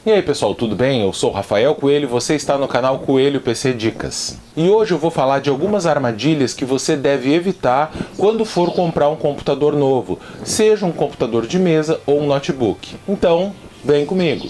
E aí pessoal, tudo bem? Eu sou o Rafael Coelho e você está no canal Coelho PC Dicas. E hoje eu vou falar de algumas armadilhas que você deve evitar quando for comprar um computador novo, seja um computador de mesa ou um notebook. Então, vem comigo!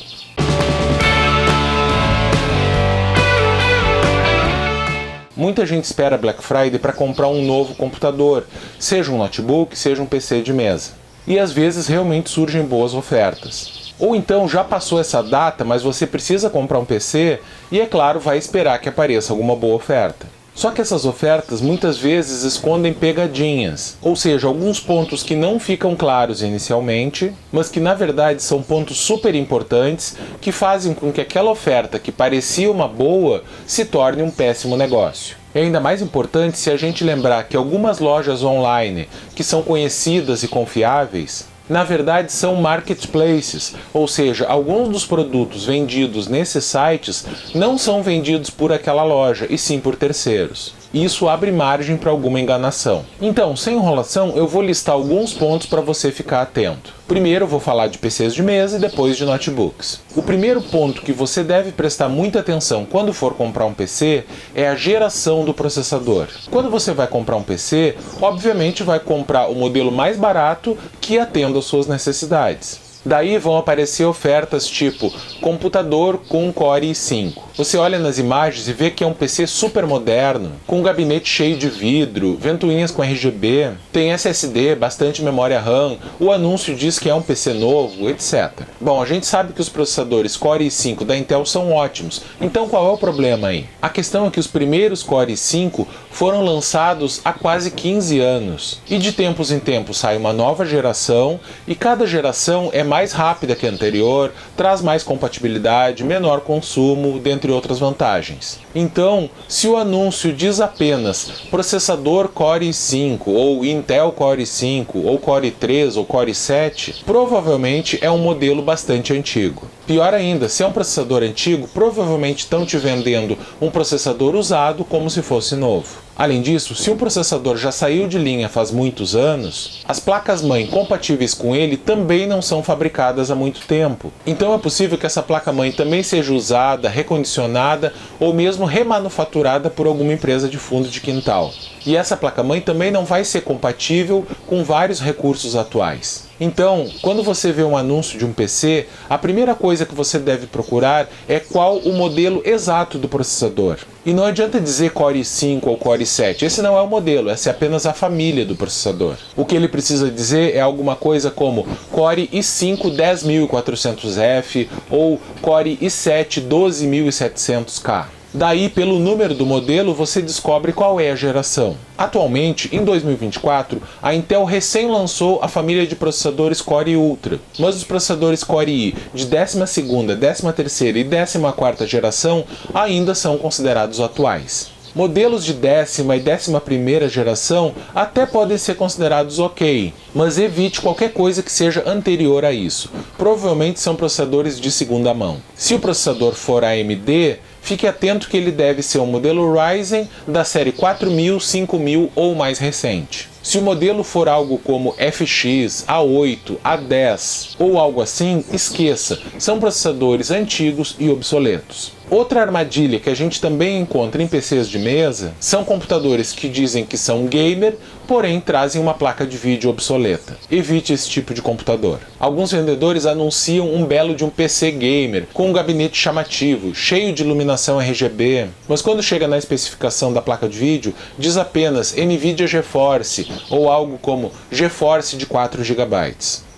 Muita gente espera Black Friday para comprar um novo computador, seja um notebook, seja um PC de mesa. E às vezes realmente surgem boas ofertas. Ou então já passou essa data, mas você precisa comprar um PC e, é claro, vai esperar que apareça alguma boa oferta. Só que essas ofertas muitas vezes escondem pegadinhas, ou seja, alguns pontos que não ficam claros inicialmente, mas que na verdade são pontos super importantes que fazem com que aquela oferta que parecia uma boa se torne um péssimo negócio. É ainda mais importante se a gente lembrar que algumas lojas online que são conhecidas e confiáveis, na verdade são marketplaces, ou seja, alguns dos produtos vendidos nesses sites não são vendidos por aquela loja, e sim por terceiros. Isso abre margem para alguma enganação. Então, sem enrolação, eu vou listar alguns pontos para você ficar atento. Primeiro eu vou falar de PCs de mesa e depois de notebooks. O primeiro ponto que você deve prestar muita atenção quando for comprar um PC é a geração do processador. Quando você vai comprar um PC, obviamente vai comprar o modelo mais barato que atenda às suas necessidades. Daí vão aparecer ofertas tipo computador com Core i5. Você olha nas imagens e vê que é um PC super moderno, com um gabinete cheio de vidro, ventoinhas com RGB, tem SSD, bastante memória RAM, o anúncio diz que é um PC novo, etc. Bom, a gente sabe que os processadores Core i5 da Intel são ótimos, então qual é o problema aí? A questão é que os primeiros Core i5 foram lançados há quase 15 anos, e de tempos em tempos sai uma nova geração, e cada geração é mais rápida que a anterior, traz mais compatibilidade, menor consumo, dentre outras vantagens. Então, se o anúncio diz apenas processador Core i5, ou Intel Core i5, ou Core i3, ou Core i7, provavelmente é um modelo bastante antigo. Pior ainda, se é um processador antigo, provavelmente estão te vendendo um processador usado como se fosse novo. Além disso, se um processador já saiu de linha faz muitos anos, as placas-mãe compatíveis com ele também não são fabricadas há muito tempo. Então é possível que essa placa-mãe também seja usada, recondicionada ou mesmo remanufaturada por alguma empresa de fundo de quintal. E essa placa-mãe também não vai ser compatível com vários recursos atuais. Então, quando você vê um anúncio de um PC, a primeira coisa que você deve procurar é qual o modelo exato do processador. E não adianta dizer Core i5 ou Core i7, esse não é o modelo, essa é apenas a família do processador. O que ele precisa dizer é alguma coisa como Core i5 10400F ou Core i7 12700K. Daí, pelo número do modelo, você descobre qual é a geração. Atualmente, em 2024, a Intel recém lançou a família de processadores Core Ultra, mas os processadores Core i de 12ª, 13ª e 14ª geração ainda são considerados atuais. Modelos de 10ª e 11ª geração até podem ser considerados ok, mas evite qualquer coisa que seja anterior a isso. Provavelmente são processadores de segunda mão. Se o processador for AMD, fique atento que ele deve ser um modelo Ryzen da série 4000, 5000 ou mais recente. Se o modelo for algo como FX, A8, A10 ou algo assim, esqueça, são processadores antigos e obsoletos. Outra armadilha que a gente também encontra em PCs de mesa são computadores que dizem que são gamer, porém trazem uma placa de vídeo obsoleta. Evite esse tipo de computador. Alguns vendedores anunciam um belo de um PC gamer, com um gabinete chamativo, cheio de iluminação RGB, mas quando chega na especificação da placa de vídeo, diz apenas NVIDIA GeForce ou algo como GeForce de 4 GB.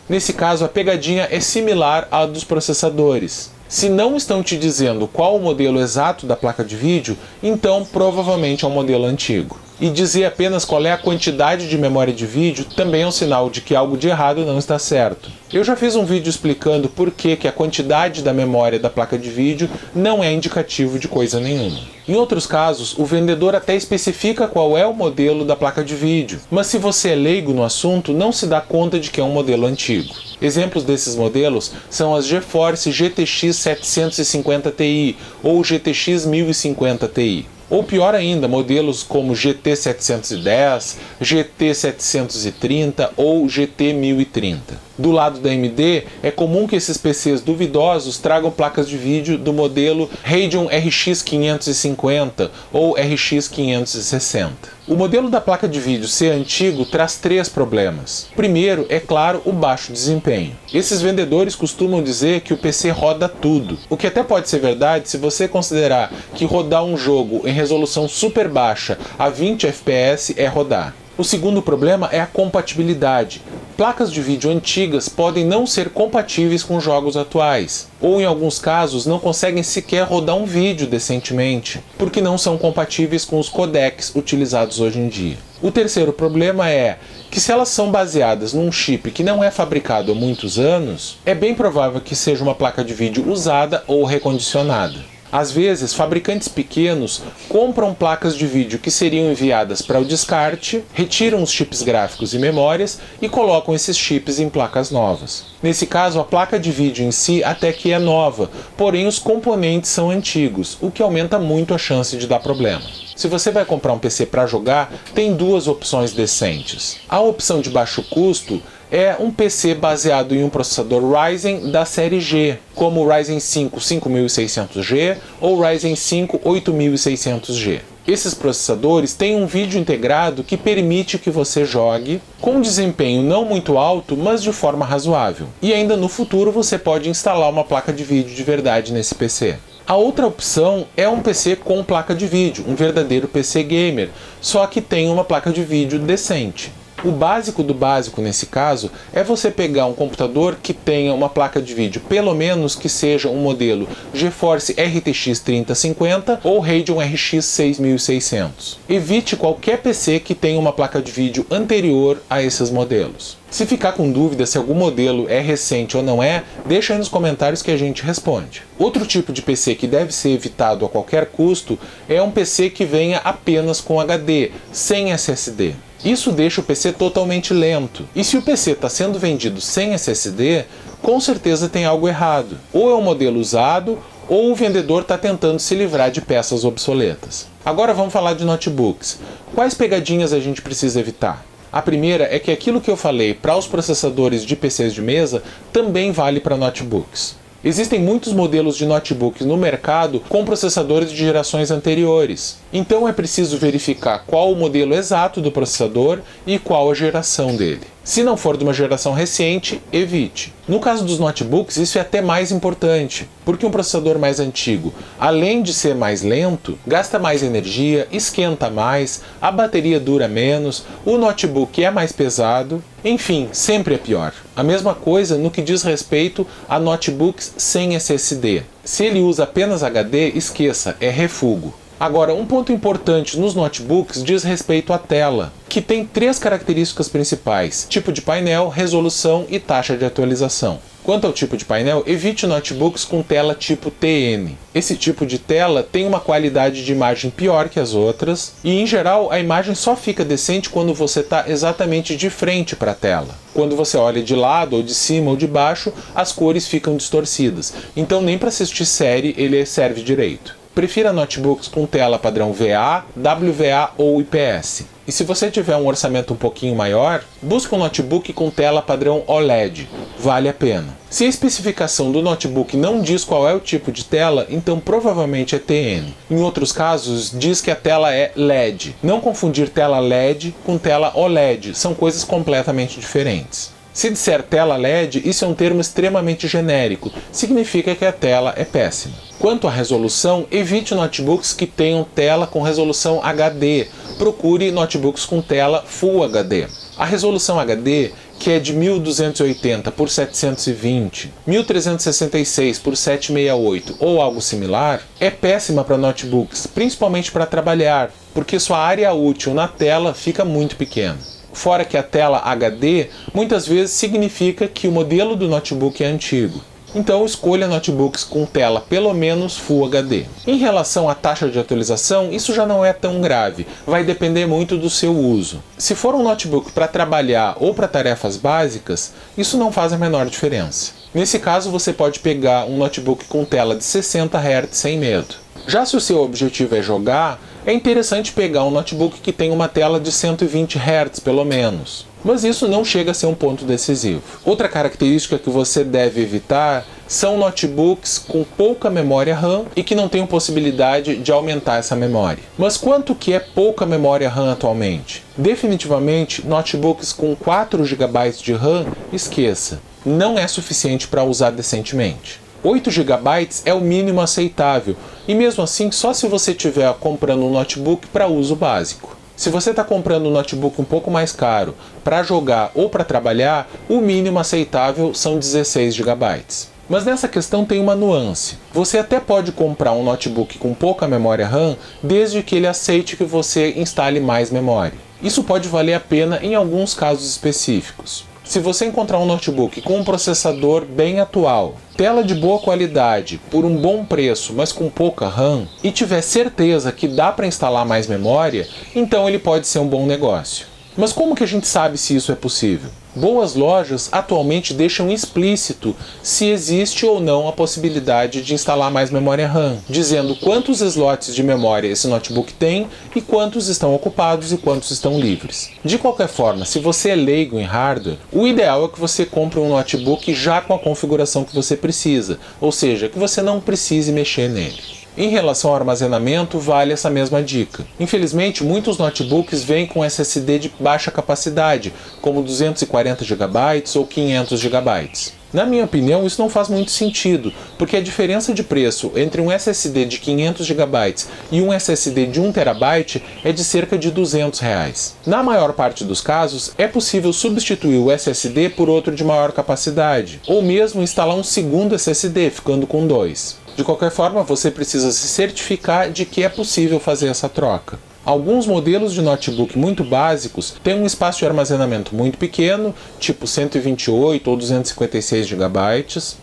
Nesse caso, a pegadinha é similar à dos processadores. Se não estão te dizendo qual o modelo exato da placa de vídeo, então provavelmente é um modelo antigo. E dizer apenas qual é a quantidade de memória de vídeo também é um sinal de que algo de errado não está certo. Eu já fiz um vídeo explicando por que a quantidade da memória da placa de vídeo não é indicativo de coisa nenhuma. Em outros casos, o vendedor até especifica qual é o modelo da placa de vídeo, mas se você é leigo no assunto, não se dá conta de que é um modelo antigo. Exemplos desses modelos são as GeForce GTX 750 Ti ou GTX 1050 Ti. Ou pior ainda, modelos como GT 710, GT 730 ou GT 1030. Do lado da AMD, é comum que esses PCs duvidosos tragam placas de vídeo do modelo Radeon RX 550 ou RX 560. O modelo da placa de vídeo ser antigo traz 3 problemas. Primeiro, é claro, o baixo desempenho. Esses vendedores costumam dizer que o PC roda tudo, o que até pode ser verdade se você considerar que rodar um jogo em resolução super baixa a 20 FPS é rodar. O segundo problema é a compatibilidade. Placas de vídeo antigas podem não ser compatíveis com jogos atuais, ou em alguns casos não conseguem sequer rodar um vídeo decentemente, porque não são compatíveis com os codecs utilizados hoje em dia. O terceiro problema é que se elas são baseadas num chip que não é fabricado há muitos anos, é bem provável que seja uma placa de vídeo usada ou recondicionada. Às vezes, fabricantes pequenos compram placas de vídeo que seriam enviadas para o descarte, retiram os chips gráficos e memórias e colocam esses chips em placas novas. Nesse caso, a placa de vídeo em si até que é nova, porém os componentes são antigos, o que aumenta muito a chance de dar problema. Se você vai comprar um PC para jogar, tem 2 opções decentes. A opção de baixo custo é um PC baseado em um processador Ryzen da série G, como o Ryzen 5 5600G ou Ryzen 5 8600G. Esses processadores têm um vídeo integrado que permite que você jogue com um desempenho não muito alto, mas de forma razoável. E ainda no futuro você pode instalar uma placa de vídeo de verdade nesse PC. A outra opção é um PC com placa de vídeo, um verdadeiro PC gamer, só que tem uma placa de vídeo decente. O básico do básico nesse caso é você pegar um computador que tenha uma placa de vídeo, pelo menos que seja um modelo GeForce RTX 3050 ou Radeon RX 6600. Evite qualquer PC que tenha uma placa de vídeo anterior a esses modelos. Se ficar com dúvida se algum modelo é recente ou não é, deixa aí nos comentários que a gente responde. Outro tipo de PC que deve ser evitado a qualquer custo é um PC que venha apenas com HD, sem SSD. Isso deixa o PC totalmente lento. E se o PC está sendo vendido sem SSD, com certeza tem algo errado. Ou é um modelo usado, ou o vendedor está tentando se livrar de peças obsoletas. Agora vamos falar de notebooks. Quais pegadinhas a gente precisa evitar? A primeira é que aquilo que eu falei para os processadores de PCs de mesa também vale para notebooks. Existem muitos modelos de notebooks no mercado com processadores de gerações anteriores. Então é preciso verificar qual o modelo exato do processador e qual a geração dele. Se não for de uma geração recente, evite. No caso dos notebooks, isso é até mais importante, porque um processador mais antigo, além de ser mais lento, gasta mais energia, esquenta mais, a bateria dura menos, o notebook é mais pesado, enfim, sempre é pior. A mesma coisa no que diz respeito a notebooks sem SSD. Se ele usa apenas HD, esqueça, é refugo. Agora, um ponto importante nos notebooks diz respeito à tela, que tem 3 características principais: tipo de painel, resolução e taxa de atualização. Quanto ao tipo de painel, evite notebooks com tela tipo TN. Esse tipo de tela tem uma qualidade de imagem pior que as outras e, em geral, a imagem só fica decente quando você está exatamente de frente para a tela. Quando você olha de lado, ou de cima, ou de baixo, as cores ficam distorcidas. Então nem para assistir série ele serve direito. Prefira notebooks com tela padrão VA, WVA ou IPS. E se você tiver um orçamento um pouquinho maior, busque um notebook com tela padrão OLED. Vale a pena. Se a especificação do notebook não diz qual é o tipo de tela, então provavelmente é TN. Em outros casos, diz que a tela é LED. Não confundir tela LED com tela OLED, são coisas completamente diferentes. Se disser tela LED, isso é um termo extremamente genérico, significa que a tela é péssima. Quanto à resolução, evite notebooks que tenham tela com resolução HD, procure notebooks com tela Full HD. A resolução HD, que é de 1280 por 720, 1366 por 768 ou algo similar, é péssima para notebooks, principalmente para trabalhar, porque sua área útil na tela fica muito pequena. Fora que a tela HD muitas vezes significa que o modelo do notebook é antigo. Então escolha notebooks com tela pelo menos Full HD. Em relação à taxa de atualização, isso já não é tão grave, vai depender muito do seu uso. Se for um notebook para trabalhar ou para tarefas básicas, isso não faz a menor diferença. Nesse caso você pode pegar um notebook com tela de 60 Hz sem medo. Já se o seu objetivo é jogar, é interessante pegar um notebook que tem uma tela de 120 Hz pelo menos. Mas isso não chega a ser um ponto decisivo. Outra característica que você deve evitar são notebooks com pouca memória RAM e que não tenham possibilidade de aumentar essa memória. Mas quanto que é pouca memória RAM atualmente? Definitivamente, notebooks com 4 GB de RAM, esqueça. Não é suficiente para usar decentemente. 8 GB é o mínimo aceitável, e mesmo assim só se você estiver comprando um notebook para uso básico. Se você está comprando um notebook um pouco mais caro para jogar ou para trabalhar, o mínimo aceitável são 16 GB. Mas nessa questão tem uma nuance. Você até pode comprar um notebook com pouca memória RAM, desde que ele aceite que você instale mais memória. Isso pode valer a pena em alguns casos específicos. Se você encontrar um notebook com um processador bem atual, tela de boa qualidade, por um bom preço, mas com pouca RAM, e tiver certeza que dá para instalar mais memória, então ele pode ser um bom negócio. Mas como que a gente sabe se isso é possível? Boas lojas atualmente deixam explícito se existe ou não a possibilidade de instalar mais memória RAM, dizendo quantos slots de memória esse notebook tem e quantos estão ocupados e quantos estão livres. De qualquer forma, se você é leigo em hardware, o ideal é que você compre um notebook já com a configuração que você precisa, ou seja, que você não precise mexer nele. Em relação ao armazenamento, vale essa mesma dica. Infelizmente, muitos notebooks vêm com SSD de baixa capacidade, como 240 GB ou 500 GB. Na minha opinião, isso não faz muito sentido, porque a diferença de preço entre um SSD de 500 GB e um SSD de 1 TB é de cerca de R$200. Na maior parte dos casos, é possível substituir o SSD por outro de maior capacidade, ou mesmo instalar um segundo SSD, ficando com 2. De qualquer forma, você precisa se certificar de que é possível fazer essa troca. Alguns modelos de notebook muito básicos têm um espaço de armazenamento muito pequeno, tipo 128 ou 256 GB,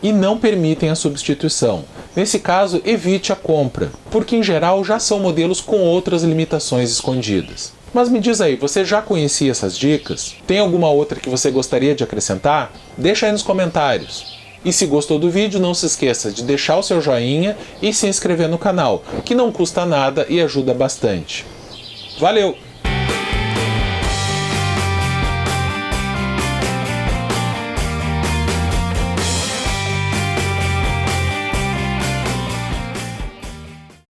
e não permitem a substituição. Nesse caso, evite a compra, porque em geral já são modelos com outras limitações escondidas. Mas me diz aí, você já conhecia essas dicas? Tem alguma outra que você gostaria de acrescentar? Deixa aí nos comentários. E se gostou do vídeo, não se esqueça de deixar o seu joinha e se inscrever no canal, que não custa nada e ajuda bastante. Valeu!